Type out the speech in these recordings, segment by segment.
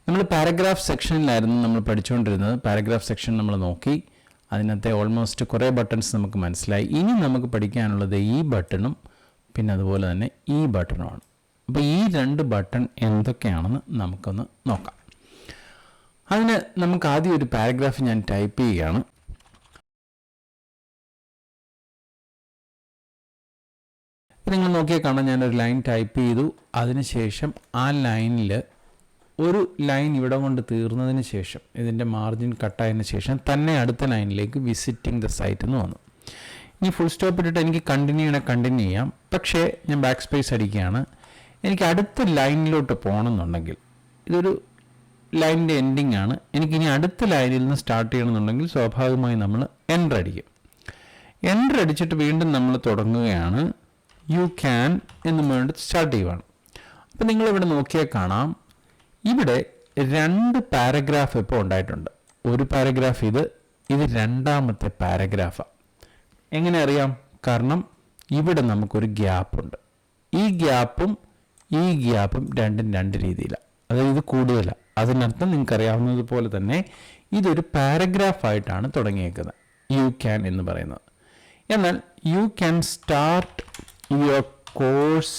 നമ്മൾ പാരഗ്രാഫ് സെക്ഷനിലായിരുന്നു നമ്മൾ പഠിച്ചുകൊണ്ടിരുന്നത്. Paragraph section നമ്മൾ നോക്കി, അതിനകത്തെ ഓൾമോസ്റ്റ് കുറേ ബട്ടൺസ് നമുക്ക് മനസ്സിലായി. ഇനി നമുക്ക് പഠിക്കാനുള്ളത് ഈ ബട്ടണും പിന്നെ അതുപോലെ തന്നെ ഈ ബട്ടണുമാണ്. അപ്പോൾ ഈ രണ്ട് ബട്ടൺ എന്തൊക്കെയാണെന്ന് നമുക്കൊന്ന് നോക്കാം. അതിന് നമുക്ക് ആദ്യം ഒരു പാരഗ്രാഫ് ഞാൻ ടൈപ്പ് ചെയ്യുകയാണ്. നിങ്ങൾ നോക്കിയാൽ കാണാം, ഞാനൊരു ലൈൻ ടൈപ്പ് ചെയ്തു. അതിനുശേഷം ആ ലൈനിൽ ഒരു ലൈൻ ഇവിടെ കൊണ്ട് തീർന്നതിന് ശേഷം, ഇതിൻ്റെ മാർജിൻ കട്ടായതിനു ശേഷം തന്നെ അടുത്ത ലൈനിലേക്ക് വിസിറ്റിംഗ് ദ സൈറ്റ് എന്ന് വന്നു. ഇനി ഫുൾ സ്റ്റോപ്പ് ഇട്ടിട്ട് എനിക്ക് കണ്ടിന്യൂ ചെയ്യാം. പക്ഷേ ഞാൻ ബാക്ക് സ്പേസ് അടിക്കുകയാണ്. എനിക്ക് അടുത്ത ലൈനിലോട്ട് പോകണമെന്നുണ്ടെങ്കിൽ, ഇതൊരു ലൈനിൻ്റെ എൻഡിങ് ആണ്, എനിക്കിനി അടുത്ത ലൈനിൽ നിന്ന് സ്റ്റാർട്ട് ചെയ്യണമെന്നുണ്ടെങ്കിൽ സ്വാഭാവികമായി നമ്മൾ എൻ്റർ അടിക്കും. എൻ്റർ അടിച്ചിട്ട് വീണ്ടും നമ്മൾ തുടങ്ങുകയാണ്. യു ക്യാൻ എന്ന് വേണ്ടി സ്റ്റാർട്ട് ചെയ്യുവാണ്. അപ്പോൾ നിങ്ങളിവിടെ നോക്കിയാൽ കാണാം, ഇവിടെ രണ്ട് പാരഗ്രാഫ് ഇപ്പോൾ ഉണ്ടായിട്ടുണ്ട്. ഒരു പാരഗ്രാഫ് ഇത് രണ്ടാമത്തെ പാരഗ്രാഫാണ്. എങ്ങനെ അറിയാം? കാരണം ഇവിടെ നമുക്കൊരു ഗ്യാപ്പുണ്ട്. ഈ ഗ്യാപ്പും രണ്ടും രണ്ട് രീതിയിലാണ്, അതായത് ഇത് കൂടുതലാണ്. അതിനർത്ഥം നിങ്ങൾക്കറിയാവുന്നതുപോലെ തന്നെ ഇതൊരു പാരഗ്രാഫായിട്ടാണ് തുടങ്ങിയേക്കുന്നത്, യു ക്യാൻ എന്ന് പറയുന്നത്. എന്നാൽ you can start your course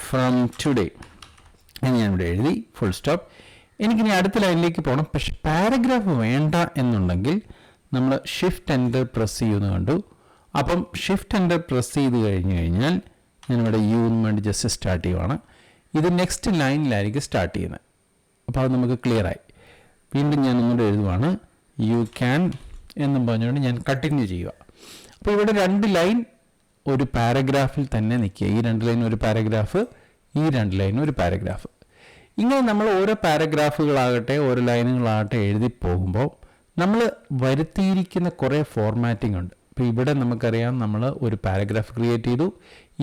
from today എന്ന് ഞാനിവിടെ എഴുതി, ഫുൾ സ്റ്റോപ്പ്. എനിക്കിനി അടുത്ത ലൈനിലേക്ക് പോകണം. പക്ഷെ പാരഗ്രാഫ് വേണ്ട എന്നുണ്ടെങ്കിൽ നമ്മൾ ഷിഫ്റ്റ് എൻ്റർ പ്രസ് ചെയ്യുമെന്ന് കണ്ടു. അപ്പം ഷിഫ്റ്റ് എൻ്റർ പ്രസ് ചെയ്ത് കഴിഞ്ഞാൽ ഞാനിവിടെ യു എന്ന് വേണ്ടി ജസ്റ്റ് സ്റ്റാർട്ട് ചെയ്യുവാണ്. ഇത് നെക്സ്റ്റ് ലൈനിലായിരിക്കും സ്റ്റാർട്ട് ചെയ്യുന്നത്. അപ്പോൾ അത് നമുക്ക് ക്ലിയറായി. വീണ്ടും ഞാൻ ഒന്നുകൂടെ എഴുതുവാണ്, യു ക്യാൻ എന്നും പറഞ്ഞുകൊണ്ട് ഞാൻ കണ്ടിന്യൂ ചെയ്യുക. അപ്പോൾ ഇവിടെ രണ്ട് ലൈൻ ഒരു പാരഗ്രാഫിൽ തന്നെ നിൽക്കുക. ഈ രണ്ട് ലൈൻ ഒരു പാരഗ്രാഫ്, ഈ രണ്ട് ലൈൻ ഒരു പാരഗ്രാഫ്. ഇങ്ങനെ നമ്മൾ ഓരോ പാരഗ്രാഫുകളാകട്ടെ ഓരോ ലൈനുകളാകട്ടെ എഴുതി പോകുമ്പോൾ നമ്മൾ വരുത്തിയിരിക്കുന്ന കുറേ ഫോർമാറ്റിംഗ് ഉണ്ട്. ഇപ്പോൾ ഇവിടെ നമുക്കറിയാം, നമ്മൾ ഒരു പാരഗ്രാഫ് ക്രിയേറ്റ് ചെയ്തു.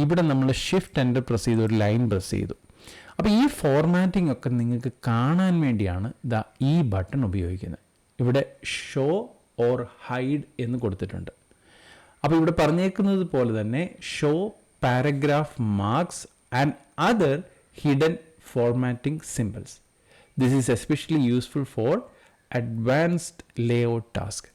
ഇവിടെ നമ്മൾ ഷിഫ്റ്റ് എൻ്റർ പ്രസ് ചെയ്ത് ഒരു ലൈൻ പ്രസ് ചെയ്തു. അപ്പോൾ ഈ ഫോർമാറ്റിംഗ് ഒക്കെ നിങ്ങൾക്ക് കാണാൻ വേണ്ടിയാണ് ഈ ബട്ടൺ ഉപയോഗിക്കുന്നത്. ഇവിടെ ഷോ ഓർ ഹൈഡ് എന്ന് കൊടുത്തിട്ടുണ്ട്. അപ്പോൾ ഇവിടെ പറഞ്ഞേക്കുന്നത് പോലെ തന്നെ show paragraph marks and other hidden formatting symbols. This is especially useful for advanced layout task.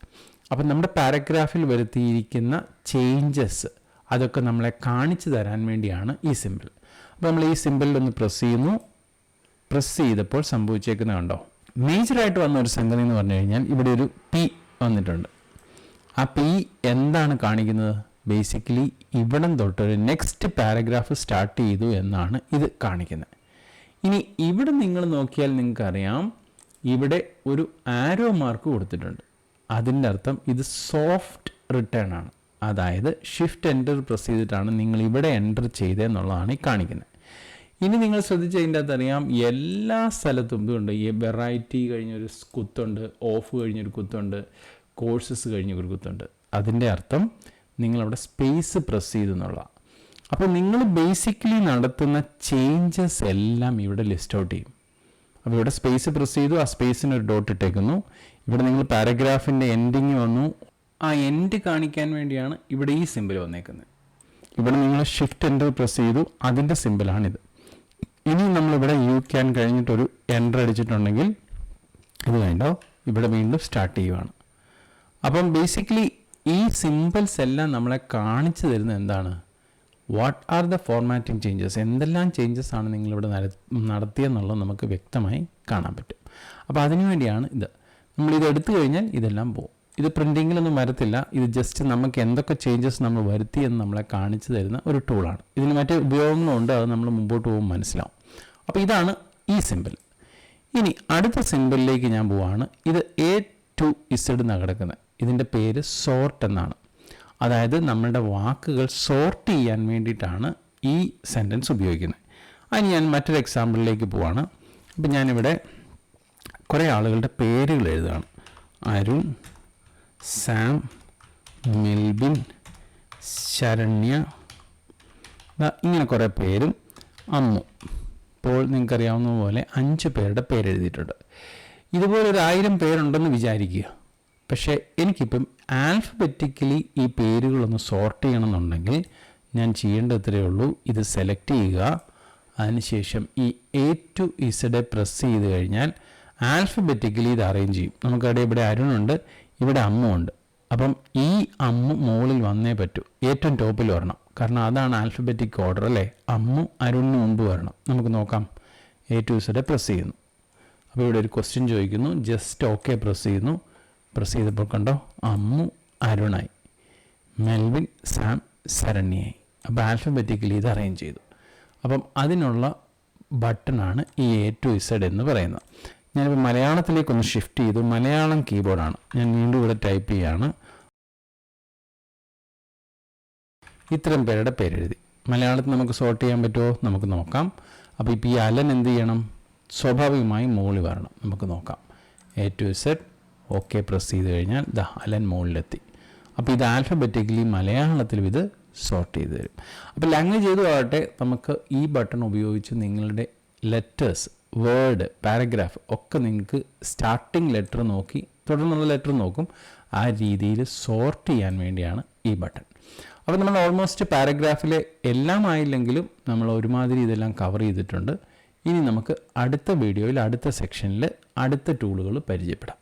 അപ്പം നമ്മുടെ പാരഗ്രാഫിൽ വരുത്തിയിരിക്കുന്ന ചേഞ്ചസ് അതൊക്കെ നമ്മളെ കാണിച്ചു തരാൻ വേണ്ടിയാണ് ഈ സിമ്പിൾ. അപ്പോൾ നമ്മൾ ഈ സിമ്പിളിലൊന്ന് പ്രസ് ചെയ്യുന്നു. പ്രസ് ചെയ്തപ്പോൾ സംഭവിച്ചേക്കുന്നത് കണ്ടോ? മേജറായിട്ട് വന്ന ഒരു സംഗതി എന്ന് പറഞ്ഞു കഴിഞ്ഞാൽ ഇവിടെ ഒരു പി വന്നിട്ടുണ്ട്. ആ പി എന്താണ് കാണിക്കുന്നത്? ബേസിക്കലി ഇവിടം തൊട്ട് ഒരു നെക്സ്റ്റ് പാരഗ്രാഫ് സ്റ്റാർട്ട് ചെയ്തു എന്നാണ് ഇത് കാണിക്കുന്നത്. ഇനി ഇവിടെ നിങ്ങൾ നോക്കിയാൽ നിങ്ങൾക്കറിയാം, ഇവിടെ ഒരു ആരോ മാർക്ക് കൊടുത്തിട്ടുണ്ട്. അതിൻ്റെ അർത്ഥം ഇത് സോഫ്റ്റ് റിട്ടേൺ ആണ്. അതായത് ഷിഫ്റ്റ് എൻ്റർ പ്രസ് ചെയ്തിട്ടാണ് നിങ്ങൾ ഇവിടെ എൻ്റർ ചെയ്തതെന്നുള്ളതാണ് ഈ കാണിക്കുന്നത്. ഇനി നിങ്ങൾ ശ്രദ്ധിച്ച് അതിൻ്റെ അകത്ത് അറിയാം, എല്ലാ സ്ഥലത്തും ഇതുണ്ട്. ഈ വെറൈറ്റി കഴിഞ്ഞൊരു കുത്തുണ്ട്, ഓഫ് കഴിഞ്ഞൊരു കുത്തുണ്ട്, കോഴ്സസ് കഴിഞ്ഞൊരു കുത്തുണ്ട്. അതിൻ്റെ അർത്ഥം നിങ്ങളവിടെ സ്പേസ് പ്രസ് ചെയ്തു എന്നുള്ളതാണ്. അപ്പോൾ നിങ്ങൾ ബേസിക്കലി നടത്തുന്ന ചേഞ്ചസ് എല്ലാം ഇവിടെ ലിസ്റ്റ് ഔട്ട് ചെയ്യും. അപ്പോൾ ഇവിടെ സ്പേസ് പ്രസ് ചെയ്തു, ആ സ്പേസിന് ഒരു ഡോട്ട് ഇട്ടേക്കുന്നു. ഇവിടെ നിങ്ങൾ പാരഗ്രാഫിൻ്റെ എൻഡിങ് വന്നു, ആ എൻഡ് കാണിക്കാൻ വേണ്ടിയാണ് ഇവിടെ ഈ സിമ്പിൾ വന്നേക്കുന്നത്. ഇവിടെ നിങ്ങൾ ഷിഫ്റ്റ് എൻ്റർ പ്രസ് ചെയ്തു, അതിൻ്റെ സിമ്പിളാണിത്. ഇനി നമ്മളിവിടെ യു ക്യാൻ കഴിഞ്ഞിട്ടൊരു എൻ്റർ അടിച്ചിട്ടുണ്ടെങ്കിൽ ഇത് വേണ്ടോ, ഇവിടെ വീണ്ടും സ്റ്റാർട്ട് ചെയ്യുവാണ്. അപ്പം ബേസിക്കലി ഈ സിമ്പിൾസ് എല്ലാം നമ്മളെ കാണിച്ചു തരുന്നത് എന്താണ്? What are the formatting changes, എന്തെല്ലാം ചേഞ്ചസ് ആണ് നിങ്ങളിവിടെ നടത്തിയെന്നുള്ളത് നമുക്ക് വ്യക്തമായി കാണാൻ പറ്റും. അപ്പോൾ അതിനു വേണ്ടിയാണ് ഇത്. നമ്മളിത് എടുത്തു കഴിഞ്ഞാൽ ഇതെല്ലാം പോകും. ഇത് പ്രിൻറ്റിങ്ങിലൊന്നും വരത്തില്ല. ഇത് ജസ്റ്റ് നമുക്ക് എന്തൊക്കെ ചേഞ്ചസ് നമ്മൾ വരുത്തി എന്ന് നമ്മളെ കാണിച്ചു തരുന്ന ഒരു ടൂളാണ്. ഇതിന് മറ്റേ ഉപയോഗങ്ങളുണ്ട്, അത് നമ്മൾ മുമ്പോട്ട് പോകുമ്പോൾ മനസ്സിലാവും. അപ്പോൾ ഇതാണ് ഈ സിമ്പിൾ. ഇനി അടുത്ത സിമ്പിളിലേക്ക് ഞാൻ പോവാണ്. ഇത് A to Z എന്നാണ് കിടക്കുന്നത്. ഇതിൻ്റെ പേര് സോർട്ട് എന്നാണ്. അതായത് നമ്മളുടെ വാക്കുകൾ സോർട്ട് ചെയ്യാൻ വേണ്ടിയിട്ടാണ് ഈ സെൻറ്റൻസ് ഉപയോഗിക്കുന്നത്. അതിന് ഞാൻ മറ്റൊരു എക്സാമ്പിളിലേക്ക് പോവാണ്. അപ്പം ഞാനിവിടെ കുറേ ആളുകളുടെ പേരുകൾ എഴുതുകയാണ്. അരുൺ, സാം, മെൽബിൻ, ശരണ്യ, ഇങ്ങനെ കുറേ പേരും അമ്മു. ഇപ്പോൾ നിങ്ങൾക്കറിയാവുന്ന പോലെ 5 പേരുടെ പേരെഴുതിയിട്ടുണ്ട്. ഇതുപോലെ 1000 പേരുണ്ടെന്ന് വിചാരിക്കുക. പക്ഷേ എനിക്കിപ്പം ആൽഫബറ്റിക്കലി ഈ പേരുകളൊന്ന് സോർട്ട് ചെയ്യണമെന്നുണ്ടെങ്കിൽ ഞാൻ ചെയ്യേണ്ടത് ഇത്രയേ ഉള്ളൂ. ഇത് സെലക്ട് ചെയ്യുക, അതിനുശേഷം ഈ A to Z പ്രസ് ചെയ്ത് കഴിഞ്ഞാൽ ആൽഫബറ്റിക്കലി ഇത് അറേഞ്ച് ചെയ്യും. നമുക്കവിടെ ഇവിടെ അരുണുണ്ട്, ഇവിടെ അമ്മുണ്ട്. അപ്പം ഈ അമ്മു മുകളിൽ വന്നേ പറ്റൂ, ഏറ്റവും ടോപ്പിൽ വരണം. കാരണം അതാണ് ആൽഫബറ്റിക് ഓർഡർ അല്ലേ. അമ്മു അരുണിന് മുമ്പ് വരണം. നമുക്ക് നോക്കാം. A to Z പ്രസ് ചെയ്യുന്നു. അപ്പോൾ ഇവിടെ ഒരു ക്വസ്റ്റ്യൻ ചോദിക്കുന്നു. ജസ്റ്റ് ഓക്കെ പ്രസ് ചെയ്യുന്നു. പ്രസ് ചെയ്തപ്പോൾ കണ്ടോ, അമ്മു അരുണായി, മെൽവിൻ സാം ശരണ്യയായി. അപ്പോൾ ആൽഫബറ്റിക്കലി ഇത് അറേഞ്ച് ചെയ്തു. അപ്പം അതിനുള്ള ബട്ടണാണ് ഈ A to Z എന്ന് പറയുന്നത്. ഞാനിപ്പോൾ മലയാളത്തിലേക്കൊന്ന് ഷിഫ്റ്റ് ചെയ്തു. മലയാളം കീബോർഡാണ്. ഞാൻ വീണ്ടും ഇവിടെ ടൈപ്പ് ചെയ്യുകയാണ്. ഇത്തരം പേരുടെ പേരെഴുതി. മലയാളത്തിൽ നമുക്ക് സോർട്ട് ചെയ്യാൻ പറ്റുമോ? നമുക്ക് നോക്കാം. അപ്പോൾ ഇപ്പോൾ ഈ അലൻ എന്ത് ചെയ്യണം? സ്വാഭാവികമായും മുകളിൽ വരണം. നമുക്ക് നോക്കാം. A to Z okay press ചെയ്ത് കഴിഞ്ഞാൽ ദാ അലൻ മുകളിലെത്തി. അപ്പോൾ ഇത് ആൽഫബറ്റിക്കലി മലയാളത്തിലും ഇത് സോർട്ട് ചെയ്ത് തരും. അപ്പോൾ ലാംഗ്വേജ് ഏതും ആകട്ടെ, നമുക്ക് ഈ ബട്ടൺ ഉപയോഗിച്ച് നിങ്ങളുടെ ലെറ്റേഴ്സ്, വേർഡ്, പാരഗ്രാഫ് ഒക്കെ നിങ്ങൾക്ക് സ്റ്റാർട്ടിംഗ് ലെറ്റർ നോക്കി തുടർന്നുള്ള ലെറ്റർ നോക്കും. ആ രീതിയിൽ സോർട്ട് ചെയ്യാൻ വേണ്ടിയാണ് ഈ ബട്ടൺ. അപ്പോൾ നമ്മൾ ഓൾമോസ്റ്റ് പാരഗ്രാഫിലെ എല്ലാം ആയില്ലെങ്കിലും നമ്മൾ ഒരുമാതിരി ഇതെല്ലാം കവർ ചെയ്തിട്ടുണ്ട്. ഇനി നമുക്ക് അടുത്ത വീഡിയോയിൽ അടുത്ത സെക്ഷനിൽ അടുത്ത ടൂളുകൾ പരിചയപ്പെടാം.